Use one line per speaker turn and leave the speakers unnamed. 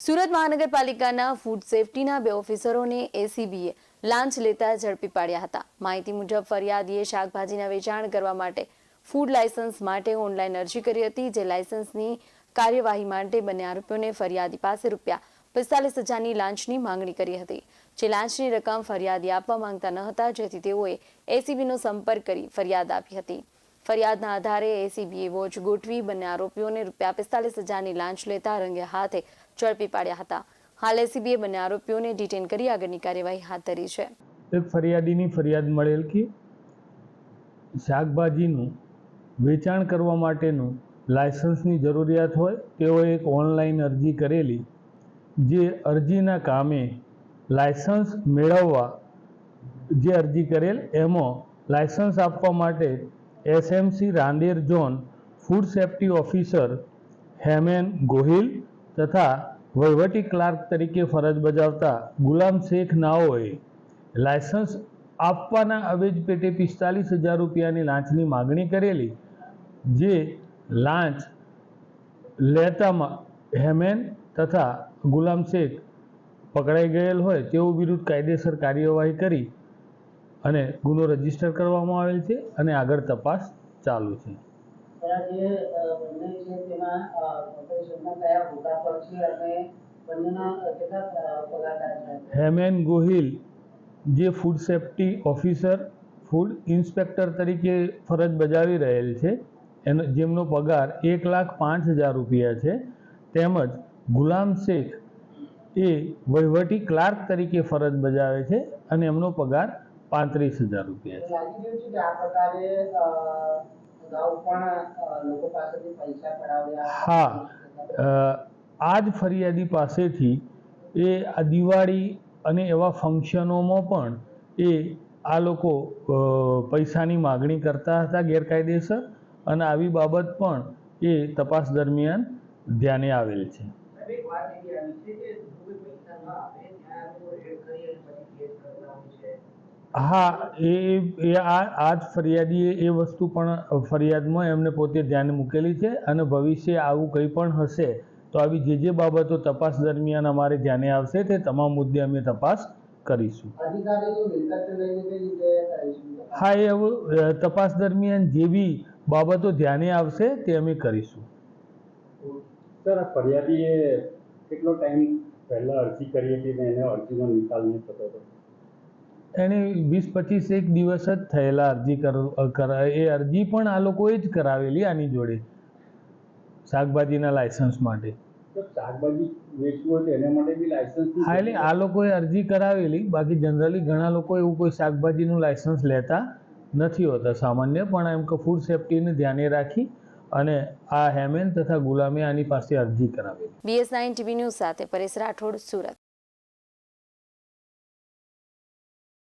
સુરત મહાનગરપાલિકાના ફૂડ સેફટીના 2 ઓફિસરોને એસીબીએ લાંચ લેતા ઝડપી પાડ્યા હતા। માહિતી મુજબ ફરિયાદીએ શાકભાજીના વેચાણ કરવા માટે ફૂડ લાયસન્સ માટે ઓનલાઈન અરજી કરી હતી, જે લાયસન્સની કાર્યવાહી માટે બંને આરોપીઓને ફરિયાદી પાસે ₹45,000ની લાંચની માંગણી કરી હતી, જે લાંચની રકમ ફરિયાદી આપવા માંગતા ન હતા, જેથી તેઓએ એસીબીનો સંપર્ક કરી ફરિયાદ આપી હતી। ફરિયાદના આધારે એસીબીએ વોચ ગોઠવી બંને આરોપીઓને ₹45,000ની લાંચ લેતા રંગે હાથે ઝડપી પાડ્યા હતા। હાલ એસીબીએ બંને આરોપીઓને ડિટેન કરી આગળની કાર્યવાહી હાથ ધરી છે।
એક ફરિયાદીની ફરિયાદ મળેલ કે શાકભાજીનું વેચાણ કરવા માટેનું લાયસન્સની જરૂરિયાત હોય, તેઓએ એક ઓનલાઈન અરજી કરેલી, જે અરજીના કામે લાયસન્સ મેળવવા જે અરજી કરેલ એમાં લાયસન્સ આપવા માટે SMC Rander zone food safety officer Hemen Gohil તથા વહીવટી ક્લાર્ક તરીકે ફરજ બજાવતા ગુલામ શેખ નાઓએ લાયસન્સ આપવાના અવેજ પેટે ₹45,000ની લાંચની માગણી કરેલી, જે લાંચ લેતામાં હેમેન તથા ગુલામ શેખ પકડાઈ ગયેલ હોય તેઓ વિરુદ્ધ કાયદેસર કાર્યવાહી કરી અને ગુનો રજીસ્ટર કરવામાં આવેલ છે અને આગળ તપાસ ચાલુ છે। હેમેન ગોહિલ જે food safety officer food inspector તરીકે ફરજ બજાવી રહેલ છે, જેમનો પગાર ₹1,05,000 છે, તેમજ ગુલામ શેખ એ વહીવટી ક્લાર્ક તરીકે ફરજ બજાવે છે અને એમનો પગાર ₹35,000 છે। હા, આ જ ફરિયાદી પાસેથી એ આ દિવાળી અને એવા ફંક્શનોમાં પણ આ લોકો પૈસાની માગણી કરતા હતા ગેરકાયદેસર, અને આવી બાબત પણ એ તપાસ દરમિયાન ધ્યાને આવેલ છે। હા, આ જ ફરિયાદીએ એ વસ્તુ પણ ફરિયાદમાં એમને પોતે ધ્યાન મૂકેલી છે અને ભવિષ્ય આવું કંઈ પણ હશે તો આવી જે બાબતો તપાસ દરમિયાન અમારે ધ્યાને આવશે તે તમામ મુદ્દે અમે તપાસ કરીશું। હા, એ તપાસ દરમિયાન જે બી બાબતો ધ્યાને આવશે તે અમે કરીશું।
સર, ફરિયાદીએ કેટલો ટાઈમ પહેલા અરજી કરી હતી ને એને અરજીનો નિકાલ નહીં થતો હતો?
એને 20-25 દિવસ જ થયેલા એ અરજી પણ આ લોકોએ જ કરાવેલી આની જોડે શાકભાજીના લાયસન્સ માટે।
શાકભાજી વેચવું હોય તો એના માટે બી લાયસન્સ?
હા, એટલે આ લોકોએ અરજી કરાવેલી, બાકી જનરલી ઘણા લોકો એવું કોઈ શાકભાજીનું લાયસન્સ લેતા નથી હોતા સામાન્ય, પણ એમ કે ફૂડ સેફ્ટીને ધ્યાને રાખી અને આ હેમેન તથા ગુલામે આની પાસે અરજી કરાવેલી।
BS9 TV ન્યૂઝ સાથે પરેશ રાઠોડ, સુરત।